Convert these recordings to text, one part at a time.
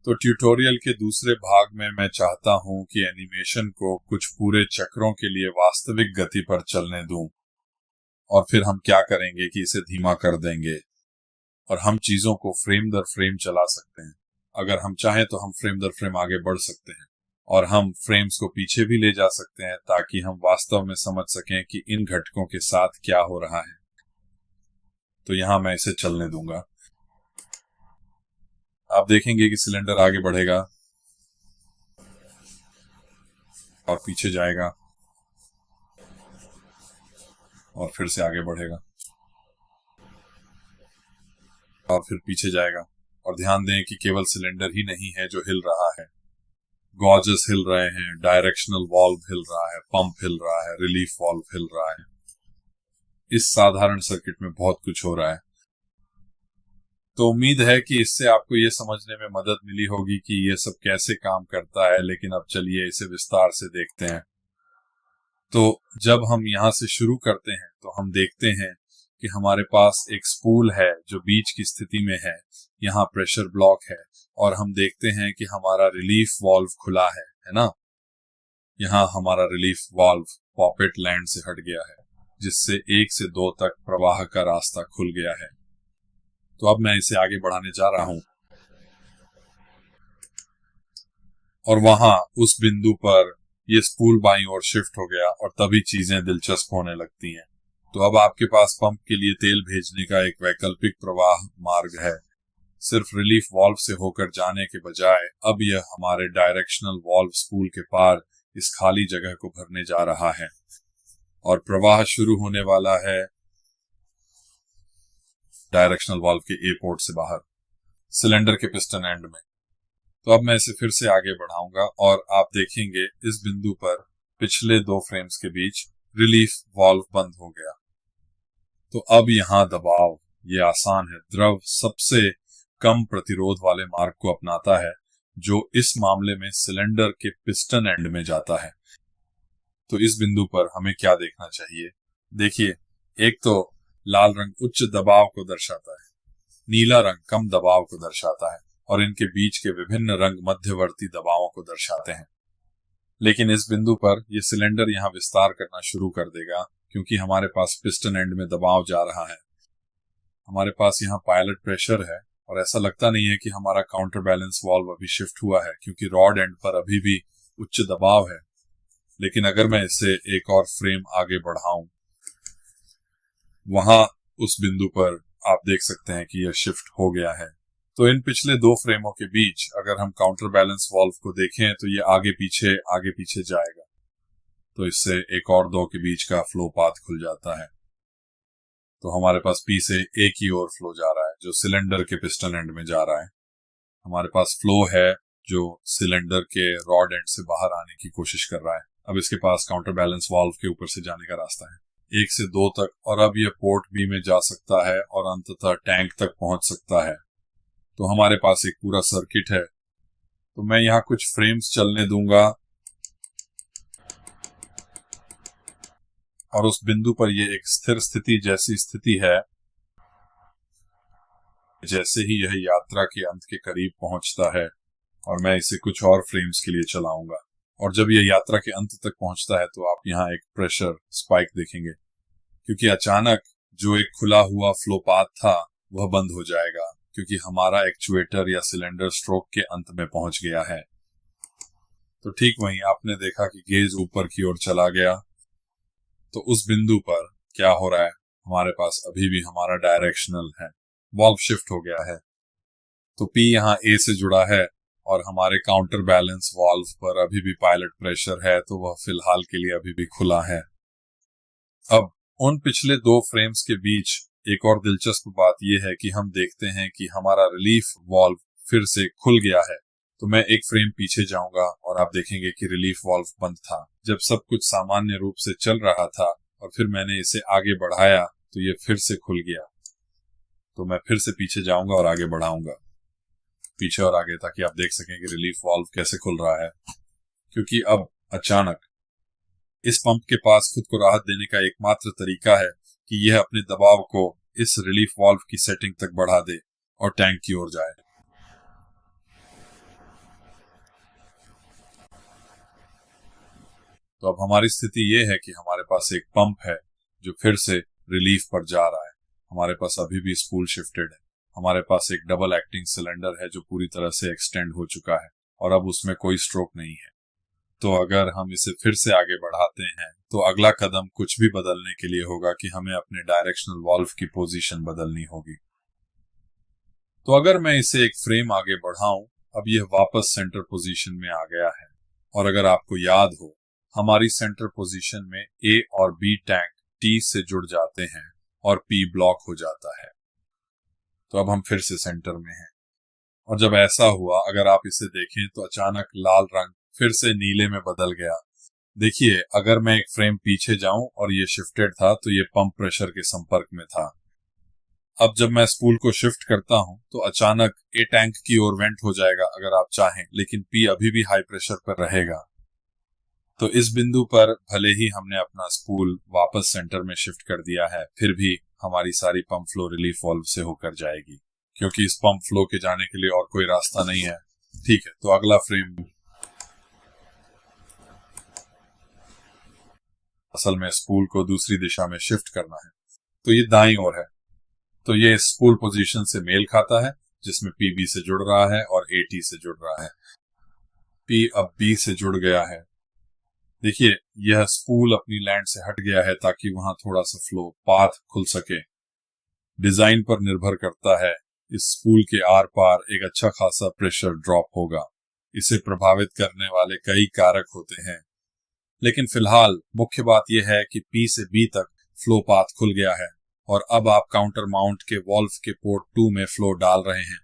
तो ट्यूटोरियल के दूसरे भाग में मैं चाहता हूं कि एनिमेशन को कुछ पूरे चक्रों के लिए वास्तविक गति पर चलने दूं, और फिर हम क्या करेंगे कि इसे धीमा कर देंगे और हम चीजों को फ्रेम दर फ्रेम चला सकते हैं। अगर हम चाहें तो हम फ्रेम दर फ्रेम आगे बढ़ सकते हैं और हम फ्रेम्स को पीछे भी ले जा सकते हैं ताकि हम वास्तव में समझ सकें कि इन घटकों के साथ क्या हो रहा है। तो यहां मैं इसे चलने दूंगा। आप देखेंगे कि सिलेंडर आगे बढ़ेगा और पीछे जाएगा और फिर से आगे बढ़ेगा और फिर पीछे जाएगा। और ध्यान दें कि केवल सिलेंडर ही नहीं है जो हिल रहा है, गॉजेस हिल रहे हैं, डायरेक्शनल वाल्व हिल रहा है, पंप हिल रहा है, रिलीफ वाल्व हिल रहा है। इस साधारण सर्किट में बहुत कुछ हो रहा है। तो उम्मीद है कि इससे आपको ये समझने में मदद मिली होगी कि ये सब कैसे काम करता है। लेकिन अब चलिए इसे विस्तार से देखते हैं। तो जब हम यहाँ से शुरू करते हैं तो हम देखते हैं कि हमारे पास एक स्पूल है जो बीच की स्थिति में है। यहाँ प्रेशर ब्लॉक है और हम देखते हैं कि हमारा रिलीफ वाल्व खुला है ना। यहाँ हमारा रिलीफ वाल्व पॉपेट लैंड से हट गया है, जिससे 1 से 2 तक प्रवाह का रास्ता खुल गया है। तो अब मैं इसे आगे बढ़ाने जा रहा हूं और वहां उस बिंदु पर ये स्पूल बाईं ओर शिफ्ट हो गया और तभी चीजें दिलचस्प होने लगती हैं। तो अब आपके पास पंप के लिए तेल भेजने का एक वैकल्पिक प्रवाह मार्ग है। सिर्फ रिलीफ वाल्व से होकर जाने के बजाय अब यह हमारे डायरेक्शनल वाल्व स्पूल के पार इस खाली जगह को भरने जा रहा है और प्रवाह शुरू होने वाला है डायरेक्शनल वाल्व के ए पोर्ट से बाहर सिलेंडर के पिस्टन एंड में। तो अब मैं इसे फिर से आगे बढ़ाऊंगा और आप देखेंगे इस बिंदु पर पिछले 2 फ्रेम्स के बीच रिलीफ वाल्व बंद हो गया। तो अब यहां दबाव, ये आसान है, द्रव सबसे कम प्रतिरोध वाले मार्ग को अपनाता है, जो इस मामले में सिलेंडर के पिस्टन एंड में जाता है। तो इस बिंदु पर हमें क्या देखना चाहिए? देखिए, एक तो लाल रंग उच्च दबाव को दर्शाता है, नीला रंग कम दबाव को दर्शाता है और इनके बीच के विभिन्न रंग मध्यवर्ती दबावों को दर्शाते हैं। लेकिन इस बिंदु पर यह सिलेंडर यहां विस्तार करना शुरू कर देगा क्योंकि हमारे पास पिस्टन एंड में दबाव जा रहा है। हमारे पास यहाँ पायलट प्रेशर है और ऐसा लगता नहीं है कि हमारा काउंटर बैलेंस वाल्व अभी शिफ्ट हुआ है क्योंकि रॉड एंड पर अभी भी उच्च दबाव है। लेकिन अगर मैं इसे एक और फ्रेम आगे बढ़ाऊं, वहां उस बिंदु पर आप देख सकते हैं कि यह शिफ्ट हो गया है। तो इन पिछले 2 फ्रेमों के बीच अगर हम काउंटर बैलेंस वाल्व को देखें तो ये आगे पीछे जाएगा। तो इससे एक और 2 के बीच का फ्लो पाथ खुल जाता है। तो हमारे पास पी से ए की ओर फ्लो जा रहा है जो सिलेंडर के पिस्टन एंड में जा रहा है। हमारे पास फ्लो है जो सिलेंडर के रॉड एंड से बाहर आने की कोशिश कर रहा है। अब इसके पास काउंटर बैलेंस वाल्व के ऊपर से जाने का रास्ता है 1 से 2 तक, और अब यह पोर्ट बी में जा सकता है और अंततः टैंक तक पहुंच सकता है। तो हमारे पास एक पूरा सर्किट है। तो मैं यहाँ कुछ फ्रेम्स चलने दूंगा और उस बिंदु पर यह एक स्थिर स्थिति जैसी स्थिति है। जैसे ही यह यात्रा के अंत के करीब पहुंचता है और मैं इसे कुछ और फ्रेम्स के लिए चलाऊंगा, और जब यह यात्रा के अंत तक पहुंचता है तो आप यहाँ एक प्रेशर स्पाइक देखेंगे क्योंकि अचानक जो एक खुला हुआ फ्लो पाथ था वह बंद हो जाएगा क्योंकि हमारा एक्चुएटर या सिलेंडर स्ट्रोक के अंत में पहुंच गया है। तो ठीक वहीं आपने देखा कि गेज ऊपर की ओर चला गया। तो उस बिंदु पर क्या हो रहा है, हमारे पास अभी भी हमारा डायरेक्शनल है, वाल्व शिफ्ट हो गया है। तो पी यहाँ ए से जुड़ा है और हमारे काउंटर बैलेंस वाल्व पर अभी भी पायलट प्रेशर है, तो वह फिलहाल के लिए अभी भी खुला है। अब उन पिछले 2 फ्रेम्स के बीच एक और दिलचस्प बात यह है कि हम देखते हैं कि हमारा रिलीफ वाल्व फिर से खुल गया है। तो मैं एक फ्रेम पीछे जाऊंगा और आप देखेंगे कि रिलीफ वाल्व बंद था जब सब कुछ सामान्य रूप से चल रहा था, और फिर मैंने इसे आगे बढ़ाया तो ये फिर से खुल गया। तो मैं फिर से पीछे जाऊंगा और आगे बढ़ाऊंगा, पीछे और आगे, ताकि आप देख सकें कि रिलीफ वाल्व कैसे खुल रहा है। क्योंकि अब अचानक इस पंप के पास खुद को राहत देने का एकमात्र तरीका है कि यह अपने दबाव को इस रिलीफ वाल्व की सेटिंग तक बढ़ा दे और टैंक की ओर जाए। तो अब हमारी स्थिति ये है कि हमारे पास एक पंप है जो फिर से रिलीफ पर जा रहा है। हमारे पास अभी भी स्पूल शिफ्टेड है। हमारे पास एक डबल एक्टिंग सिलेंडर है जो पूरी तरह से एक्सटेंड हो चुका है और अब उसमें कोई स्ट्रोक नहीं है। तो अगर हम इसे फिर से आगे बढ़ाते हैं तो अगला कदम कुछ भी बदलने के लिए होगा कि हमें अपने डायरेक्शनल वाल्व की पोजीशन बदलनी होगी। तो अगर मैं इसे एक फ्रेम आगे बढ़ाऊं, अब यह वापस सेंटर पोजीशन में आ गया है। और अगर आपको याद हो, हमारी सेंटर पोजीशन में ए और बी टैंक टी से जुड़ जाते हैं और पी ब्लॉक हो जाता है। तो अब हम फिर से सेंटर में हैं। और जब ऐसा हुआ, अगर आप इसे देखें तो अचानक लाल रंग फिर से नीले में बदल गया। देखिए, अगर मैं एक फ्रेम पीछे जाऊं और ये शिफ्टेड था तो ये पंप प्रेशर के संपर्क में था। अब जब मैं स्पूल को शिफ्ट करता हूं तो अचानक ए टैंक की ओर वेंट हो जाएगा अगर आप चाहें, लेकिन पी अभी भी हाई प्रेशर पर रहेगा। तो इस बिंदु पर भले ही हमने अपना स्पूल वापस सेंटर में शिफ्ट कर दिया है, फिर भी हमारी सारी पंप फ्लो रिलीफ वाल्व से होकर जाएगी, क्योंकि इस पंप फ्लो के जाने के लिए और कोई रास्ता नहीं है। ठीक है, तो अगला फ्रेम असल में स्पूल को दूसरी दिशा में शिफ्ट करना है। तो ये दाईं ओर है। तो ये स्पूल पोजीशन से मेल खाता है जिसमें पीबी से जुड़ रहा है और एटी से जुड़ रहा है। पी अब बी से जुड़ गया है। देखिए, यह स्पूल अपनी लैंड से हट गया है ताकि वहां थोड़ा सा फ्लो पाथ खुल सके। डिजाइन पर निर्भर करता है, इस स्पूल के आर पार एक अच्छा खासा प्रेशर ड्रॉप होगा। इसे प्रभावित करने वाले कई कारक होते हैं, लेकिन फिलहाल मुख्य बात यह है कि पी से बी तक फ्लो पाथ खुल गया है और अब आप काउंटर माउंट के वॉल्व के पोर्ट 2 में फ्लो डाल रहे हैं।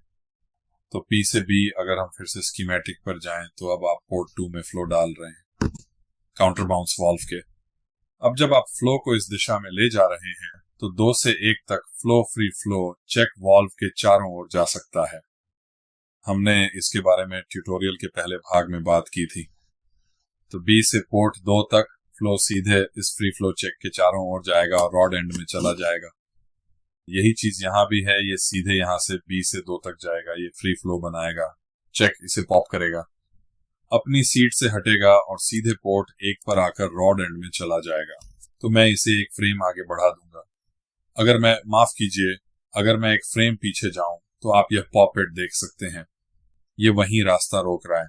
तो पी से बी, अगर हम फिर से स्कीमेटिक पर जाएं तो अब आप पोर्ट 2 में फ्लो डाल रहे हैं काउंटर बाउंस वॉल्व के। अब जब आप फ्लो को इस दिशा में ले जा रहे हैं तो 2 से 1 तक flow free flow check valve के चारों ओर जा सकता है। हमने इसके बारे में ट्यूटोरियल के पहले भाग में बात की थी। तो बी से पोर्ट 2 तक फ्लो सीधे इस फ्री फ्लो चेक के चारों ओर जाएगा और रॉड एंड में चला जाएगा। यही चीज यहां भी है, ये सीधे यहां से बी से 2 तक जाएगा, ये फ्री फ्लो बनाएगा। चेक इसे पॉप करेगा, अपनी सीट से हटेगा और सीधे पोर्ट 1 पर आकर रॉड एंड में चला जाएगा। तो मैं इसे एक फ्रेम आगे बढ़ा दूंगा। अगर मैं एक फ्रेम पीछे जाऊं तो आप यह पॉपेट देख सकते हैं, ये वहीं रास्ता रोक रहा है।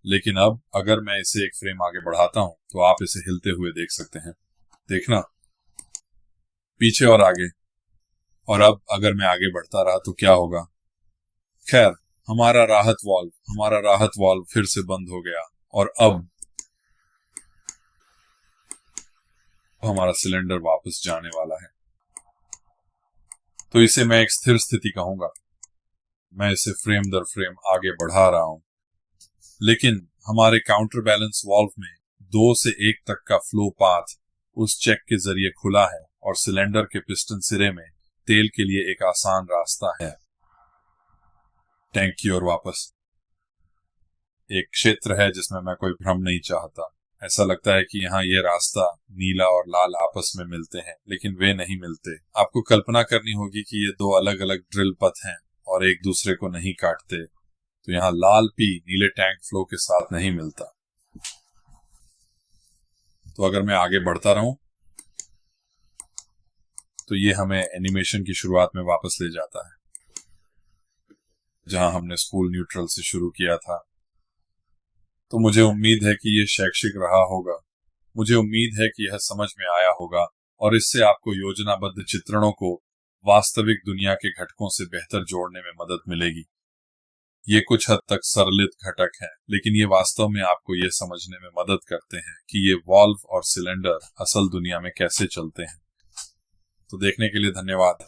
लेकिन अब अगर मैं इसे एक फ्रेम आगे बढ़ाता हूं तो आप इसे हिलते हुए देख सकते हैं। देखना, पीछे और आगे। और अब अगर मैं आगे बढ़ता रहा तो क्या होगा? खैर, हमारा राहत वाल्व फिर से बंद हो गया और अब हमारा सिलेंडर वापस जाने वाला है। तो इसे मैं एक स्थिर स्थिति कहूंगा। मैं इसे फ्रेम दर फ्रेम आगे बढ़ा रहा हूं, लेकिन हमारे काउंटर बैलेंस वाल्व में 2 से 1 तक का फ्लो पाथ उस चेक के जरिए खुला है और सिलेंडर के पिस्टन सिरे में तेल के लिए एक आसान रास्ता है। टैंक की ओर वापस एक क्षेत्र है जिसमें मैं कोई भ्रम नहीं चाहता। ऐसा लगता है कि यहाँ ये रास्ता नीला और लाल आपस में मिलते हैं, लेकिन वे नहीं मिलते। आपको कल्पना करनी होगी कि ये 2 अलग अलग ड्रिल पथ हैं और एक दूसरे को नहीं काटते। तो यहाँ लाल पी नीले टैंक फ्लो के साथ नहीं मिलता। तो अगर मैं आगे बढ़ता रहूं तो ये हमें एनिमेशन की शुरुआत में वापस ले जाता है, जहां हमने स्पूल न्यूट्रल से शुरू किया था। तो मुझे उम्मीद है कि ये शैक्षिक रहा होगा। मुझे उम्मीद है कि यह समझ में आया होगा और इससे आपको योजनाबद्ध चित्रणों को वास्तविक दुनिया के घटकों से बेहतर जोड़ने में मदद मिलेगी। ये कुछ हद तक सरलित घटक हैं, लेकिन ये वास्तव में आपको ये समझने में मदद करते हैं कि ये वाल्व और सिलेंडर असल दुनिया में कैसे चलते हैं। तो देखने के लिए धन्यवाद।